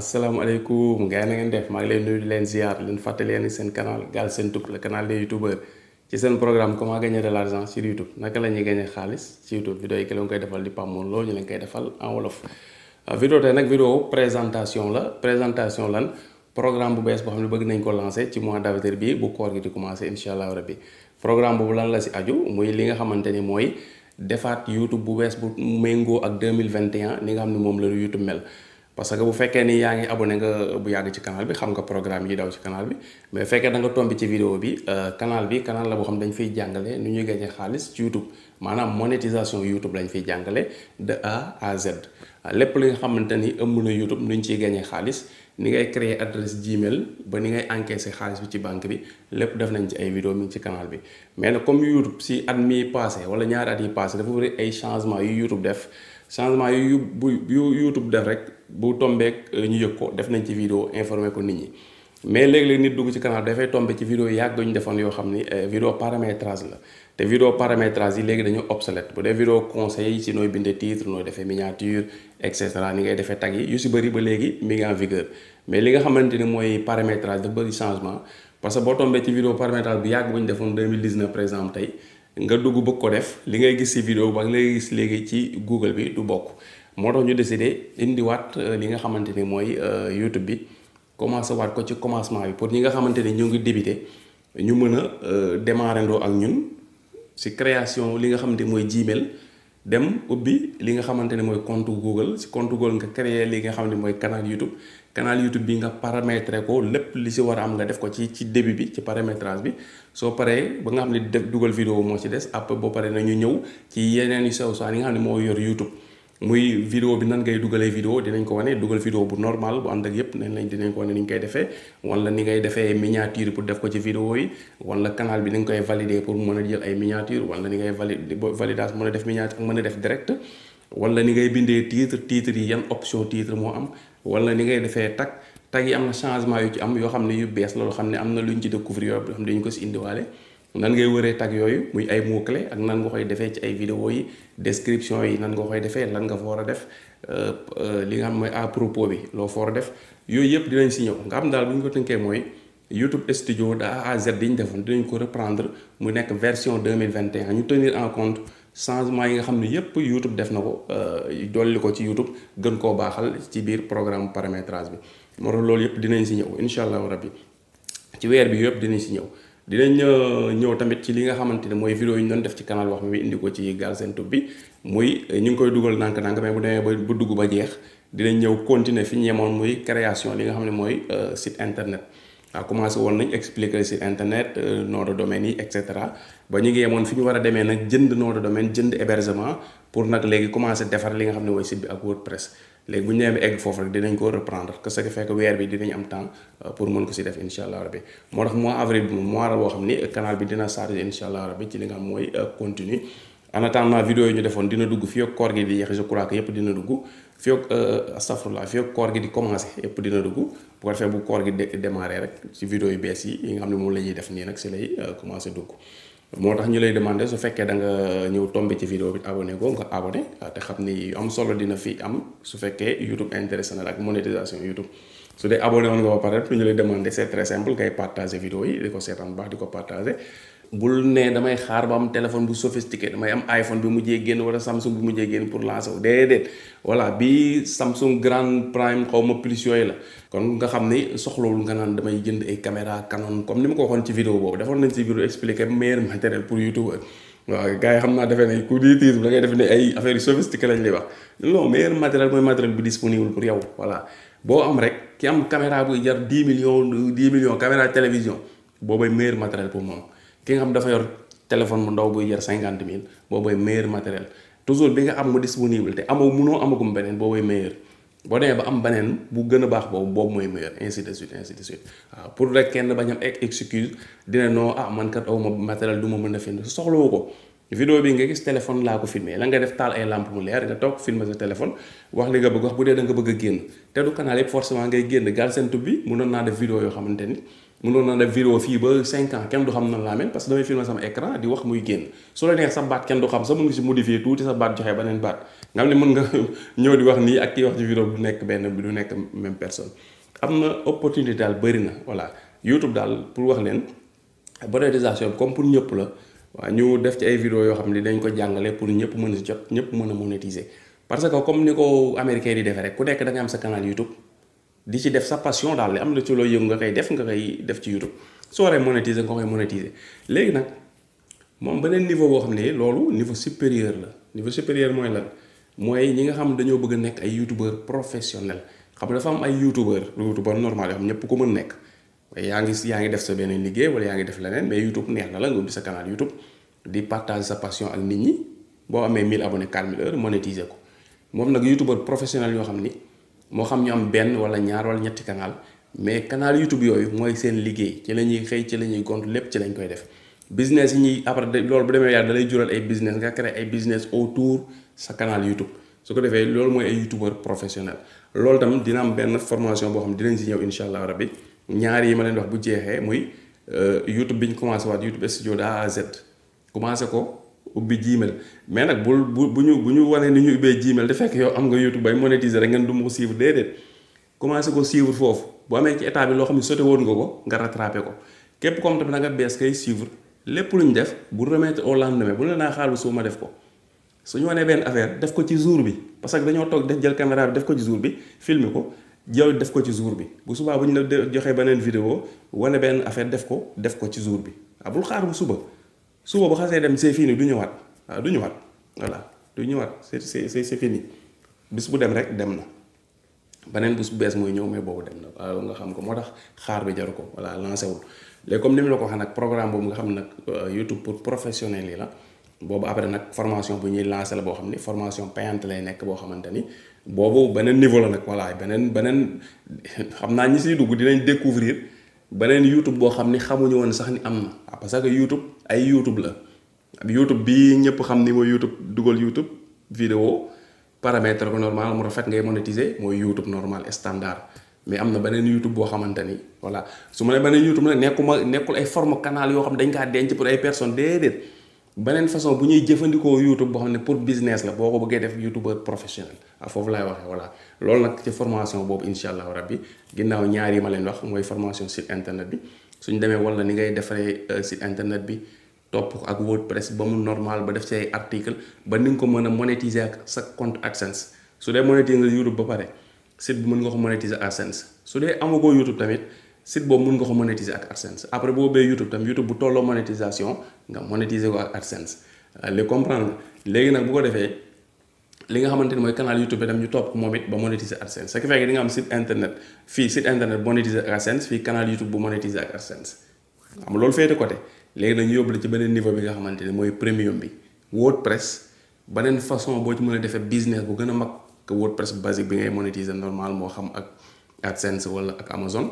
asalaamaaleykum gars yi na ngeen def maa ngi leen nuyu di leen ziar leen fàttali leen seen canal Galsen Tube le canal des youtubeurs ci seen programme comment gagner de l'argent sur YouTube naka la ñuy gagner xaalis ci YouTube vidéo yi ki leen koy defal di Pape Mor Lo ñu leen koy defal en wolof. Vidéo tey nag vidéo présentation la présentation lan programme bu bees boo xam ne bëgg nañ ko lancer ci mois d'avril bi bu koor gi di commencer incha allah rabbi programme boobu lan la si aju muy li nga xamante ni mooy defaat YouTube bu bees bu méngoo ak 2021 ni nga xam ne moom la YouTube mel. parce que bu fekkee ni yaa ngi abonné nga bu yàgg ci canal bi xam nga programme yi daw ci canal bi mais bu fekkee da nga tombé ci vidéo bi canal la boo xam dañ fiy jàngale nu ñuy gagné xaalis ci YouTube maanaam monétisation YouTube lañ fiy jàngale de A à Z lépp li nga xamante ni ëmb na YouTube nu ñu ciy gagné xaalis ni ngay créer adresse Gmail ba ni ngay encaisser xaalis bi ci banque bi lépp def nañ ci ay vidéo mi ngi ci canal bi mais nag comme YouTube si at mi passé wala ñaari at yi passé dafa bëri ay changement yu YouTube def changement yu YouTube def rek bu tombeek ñu yëg ko def nañ ci vidéo informé ko nit ñi mais léeg-léeg nit dugg ci canal dafay tombé ci vidéo yàgg ñu defoon yoo xam ni vidéo paramétrage la te vidéo paramétrage yi léegi dañu obsolète bu dee vidéo conseil si nooy bindee titre nooy defee miniature et cetera ni ngay defee tag yi yu si bëri ba léegi mi ngi en vigueur mais li nga xamante ni mooy paramétrage dafa bëri changement parce que boo tombé ci vidéo paramétrage bu yàgg bu ñu defoon 2019 par exemple tey nga dugg bëgg ko def li ngay gis si vidéo ba li ngay gis léegi ci Google bi du bokk moo tax ñu décidé indiwaat li nga xamante ni mooy YouTube bi commencé waat ko ci commencement bi pour ñi nga xamante ni ñu ngi débuté ñu mën a démarrer ndoo ak ñun si création li nga xamante ni mooy Gmail dem ubbi li nga xamante ne mooy compte Google si compte Google nga créer li nga xamante ni mooy canal YouTube bi nga paramétrer ko lépp li si war a am nga def ko ci début bi ci paramétrage bi soo paree ba nga xam ne def dugal vidéo moo ci des après boo paree na ñu ñëw ci yeneen yu sew saa yi nga xam ne moo yor YouTube muy vidéo bi nan ngay dugalee vidéo dinañ ko wane dugal vidéo bu normal bu ànd ak yëpp dinañ ko wane ni ñu koy defee wala ni ngay defee miniature pour def ko ci vidéo yi wala canal bi ni nga koy valider pour mën a jël ay miniature wala ni ngay validation mën a def miniature ak mën a def direct wala ni ngay bindee titre yi yan option titre moo am wala ni ngay defee tag yi am na changement yu ci am yoo xam ne yu bees loolu xam ne am na lu ñu ci découvrir yoo xam ne dañu ko si indiwaale nan ngay wëree tag yooyu muy ay mots clés ak nan nga koy defee ci ay vidéo yi description yi nan nga koy defee lan nga fa war a def li nga xam mooy à propos bi loo fa war a def yooyu yëpp dinañ si ñëw nga xam daal bu ñu ko tënkee mooy YouTube Studio de A à Z di ñu defoon dinañ ko reprendre mu nekk version 2021 ñu tenir en compte changement yi nga xam ne yëpp YouTube def na ko dolli ko ci YouTube gën koo baaxal ci biir programme paramétrage bi moo tax loolu yëpp dinañ si ñëw incha allahu rabbi ci weer bi yëpp dinañ si ñëw dinañ ñëw tamit ci li nga xamante ne mooy vidéo yi ñu doon def ci canal wax mi indi ko ci Galsen Tube bi muy ñu ngi koy dugal ndànk-ndànk mais bu demee ba dugg ba jeex dinañ ñëw continuer fi ñu yemoon muy création li nga xam ne mooy site internet waaw commencé woon nañ expliquer site internet nom de domaine yi et cetera ba ñu ngi yemoon fi ñu war a demee nag jënd nom de domaine jënd hébergement pour nag léegi commencé defar li nga xam ne mooy site bi ak WordPress léegi bu ñu demee egg foofu rek dinañ ko reprendre que ce qui fait que weer bi dinañ am temps pour mën ko si def incha allah rabbi moo tax mois avril bi moom mois la boo xam ni canal bi dina chargé incha allah rabbi ci li nga xam mooy continue en attendant vidéo yi ñu defoon dina dugg fii ak koor gi di yeex je crois que yëpp dina dugg fii ak astafurlah fii ak koor gi di commencé yëpp dina dugg bu ko defee bu koor gi démarré rek ci vidéo yu bees yi nga xam ne moom la ñuy def nii nag si lay commencé dugg moo tax ñu lay demandé su fekkee da nga ñëw tombé ci vidéo bi abonné ko nga abonné te xam ni am solo dina fi am su fekkee YouTube intéressé na la ak monétisation YouTube su dee abonné woon nga ba pare ñu lay demandé c'est très simple ngay partager vidéo yi di ko seetaan baax di ko partager bul ne damay xaar ba am téléphone bu sophistiqué damay am iPhone bi mujjee génn wala Samsung bi mujjee génn pour lancer wu déedéet voilà bii Samsung Grand Prime xaw ma plus yooyu la kon nga xam ni soxlawul nga naan damay jënd ay caméra Canon comme ni ma ko waxoon ci vidéo boobu defoon nañ ci vidéo expliqué meilleur matériel pour YouTube waaw gars yi xam naa defee ne ku di titre da ngay def ne ay affaires yu sophistiqué lañ lay wax non meilleur matériel mooy matériel bi disponible pour yow voilà boo am rek ki am caméra buy jar 10 millions caméra télévision boobay meilleur matériel pour moom ki nga xam dafa yor téléphone bu ndaw buy jar 50 000 boobay meilleur matériel toujours bi nga am mu disponible te munoo amagum beneen boobay meilleur boo demee ba am beneen bu gën a baax boobu mooy meilleur ainsi de suite waaw pour rek kenn bañ am excuse dina non man kat aw ma matériel du ma mën a filmer soxlawu ko vidéo bi nga gis téléphone laa ko filmer la nga def taal ay lampe mu leer nga toog filmer sa téléphone wax li nga bëgg wax bu dee da nga bëgg a génn te du canal yëpp forcément ngay génn Galsen Tube bi mënoon naa def vidéo yoo xamante ni mënoon na def vidéo fii ba 5 ans kenn du xam nan laa mel parce que damay filmer sama écran di wax muy génn su la neex sa baat kenn du xam sax mën nga si modifier tuuti sa baat joxe beneen baat nga xam ne mën nga ñëw di wax nii ak kiy wax ci vidéo du nekk benn du nekk même personne. am na opportunité daal bëri na voilà YouTube daal pour wax leen monétisation comme pour ñëpp la waaw ñu def ci ay vidéo yoo xam ne dañ ko jàngale pour ñëpp mën a jot ñëpp mën a monétiser parce que comme ni ko américain di defee rek ku nekk da nga am sa canal YouTube di ci def sa passion daal li am na ci loo yëngu nga koy def ci YouTube soo waree monétiser nga koy monétiser léegi nag moom beneen niveau boo xam ne loolu niveau supérieur la niveau supérieur mooy lan mooy ñi nga xam dañoo bëgg a nekk ay youtubeur professionnel xam nga dafa am ay youtubeur normal yoo xam ñëpp ko mën nekk yaa ngi def sa beneen liggéey wala yaa ngi def leneen mais YouTube neex na la nga ubbi sa canal YouTube di partager sa passion ak nit ñi boo amee 1000 abonnés 4000 heures monétiser ko moom nag youtubeur professionnel yoo xam ni moo xam ñu am benn wala ñaar wala ñetti canal mais canal YouTube yooyu mooy seen liggéey ci la ñuy xëy ci la ñuy gont lépp ci lañ koy def business yi ñuy après loolu bu demee yàlla da lay jural ay business nga créer ay business autour sa canal YouTube su ko defee loolu mooy ay youtubeur professionnel loolu tam dina am benn formation boo xam dinañ si ñëw incha allah rabbi ñaar yi ma leen wax bu jeexee muy YouTube bi ñu commencé waat YouTube studio de A à Z commencé ko ubbi Gmail mais nag bu ñu wanee ni ñu ubbee Gmail da fekk yow am nga YouTube bay monétiser rek ngeen du ma ko suivre déedéet commencé ko suivre foofu bu amee ci état bi loo xam ne sote woon nga ko nga rattrapé ko képp comme tamit da nga bees kay suivre lépp lu ñu def bu remettre au lendemain bu la naa xaar bu soo ma def ko suñu wanee benn affaire def ko ci jour bi parce que dañoo toog def jël caméra bi def ko ci jour bi filmer ko yow def ko ci jour bi bu subaa bu ñu la joxee beneen vidéo wane benn affaire def ko ci jour bi waaw bul xaar bu suba bu xasee dem c'est fini du ñëwaat waaw du ñëwaat voilà du ñëwaat c'est fini bis bu dem rek dem na beneen bis bu bees mooy ñëw mais boobu dem na waaw nga xam ko moo tax xaar bi jaru ko voilà lancé wul léegi comme ni mu la ko waxee nag programme boobu nga xam nag YouTube pour professionnels yi la boobu après nag formation bu ñuy lancé la boo xam ni formation payante lay nekk boo xamante ni boobu beneen niveau la nag voilà beneen xam naa ñi siy dugg dinañ découvrir beneen YouTube boo xam ni xamuñu woon sax ni am na parce que YouTube ay YouTube la YouTube bii ñëpp xam ni mooy YouTube dugal YouTube vidéo paramètre ko normal mu rafet ngay monétiser mooy YouTube normal standard mais am na beneen YouTube boo xamante ni voilà su ma nee beneen YouTube nag nekkul ay forme canal yoo xam dañ kaa denc pour ay personnes déedéet beneen façon bu ñuy jëfandikoo YouTube boo xam ne pour business la boo ko bëggee def youtubeur professionnel foofu laay waxee voilà loolu nag ci formation boobu incha allah rabbi ginnaaw ñaar yi ma leen wax mooy formation site internet bi suñ demee wala ni ngay defaree site internet bi topp ko ak WordPress ba mu normal ba def ci ay article ba ni nga ko mën a monétiser ak sa compte AdSense su dee monétiser nga YouTube ba pare site bi mën nga ko monétiser AdSense su dee amagoo YouTube tamit site boobu mën nga ko monétiser ak AdSense après boo bee YouTube tam YouTube bu tolloo monétisation nga monétiser ko ak AdSense léegi comprendre léegi nag bu ko defee li nga xamante ni mooy canal YouTube bi tam ñu topp ko moom it ba monétiser AdSense ce qui fait que di nga am site internet fii site internet monétiser ak AdSense fii canal YouTube bu monétiser ak AdSense xam nga loolu féete côté léegi nag ñu yóbbu la ci beneen niveau bi nga xamante ni mooy premium bi WordPress beneen façon boo ci mën a defee business bu gën a mag que WordPress basique bi ngay monétiser normal moo xam ak AdSense wala ak Amazon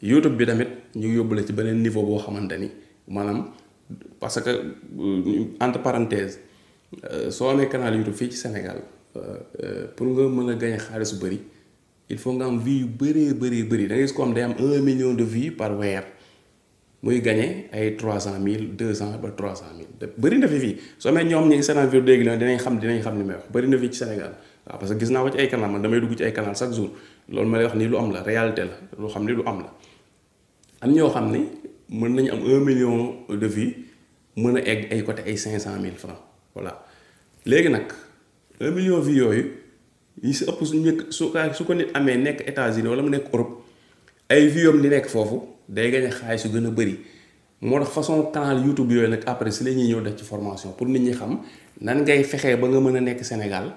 YouTube bi tamit ñu yóbbu la ci beneen niveau boo xamante ni maanaam parce que entre parenthèse soo amee canal YouTube fii ci Sénégal pour nga mën a gagner xaalis bu bëri il faut nga am vues yu bëri da ngay gis ko am day am 1 million de vues par weer muy gagner ay 300 000 200 ba 300 000 te bëri na fi fii soo amee ñoom ñu ngi seenaan vidéo léegi nag dinañ xam li may wax bëri na fii ci Sénégal waaw parce que gis naa ko ci ay canal man damay dugg ci ay canal chaque jour loolu ma lay wax nii lu am la réalité la lu xam ni lu am la am ñoo xam ni mën nañu am 1 million de vues mën a egg ay côté ay 500 000 francs voilà léegi nag 1 million vues yooyu yi si ëpp su ko nit amee nekk États-Unis wala mu nekk Europe ay vues yom di nekk foofu day gañ xaalis yu gën a bëri moo tax façon canal YouTube yooyu nag après si la ñuy ñëw def ci formation pour nit ñi xam nan ngay fexee ba nga mën a nekk Sénégal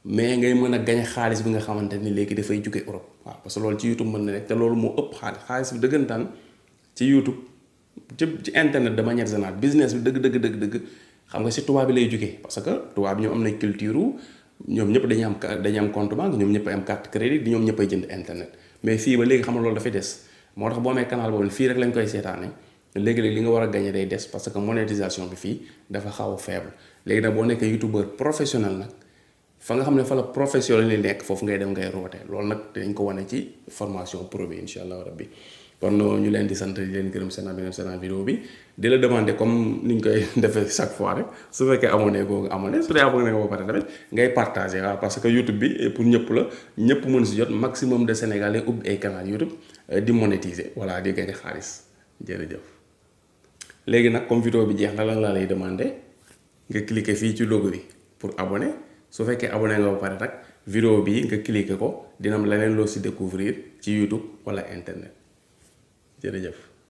mais ngay mën a gañ xaalis bi nga xamante ni léegi dafay jóge Europe waaw parce que loolu ci YouTube mën na nekk te loolu moo ëpp xaalis bi dëggantaan ci YouTube ci internet de manière générale business bi dëgg xam nga si tubaab bi lay jógee parce que tubaab bi ñoom am nañ culture ñoom ñëpp dañuy am compte banque ñoom ñëpp ay am carte crédit di ñoom ñëpp ay jënd internet mais fii ba léegi xam nga loolu dafay des moo tax boo amee canal boobu fii rek lañ koy seetaane léegi-léegi li nga war a gagné day des parce que monétisation bi fii dafa xaw a faible léegi nag boo nekkee youtubeur professionnel nag fa nga xam ne fa la professionnel li nekk foofu ngay dem ngay roote loolu nag dañ ko wane ci formation pro bi incha allah rabbi kon ñu leen di sant di leen gërëm seen bi ngeen seen vidéo bi di la demander comme niñ koy defee chaque fois rek su fekkee abonné googu abonné su dee abonné nga ba pare tamit ngay partager waaw parce que YouTube bi pour ñëpp la ñëpp mën si jot maximum de Sénégalais ubbi ay canal YouTube di monétiser voilà di gagner xaalis jërëjëf. léegi nag comme vidéo bi jeex na lan laa lay demander nga cliquer fii ci logo bi pour abonné su fekkee abonné nga ba pare nag vidéo bi nga cliquer ko dina am leneen loo si découvrir ci YouTube wala internet jërëjëf.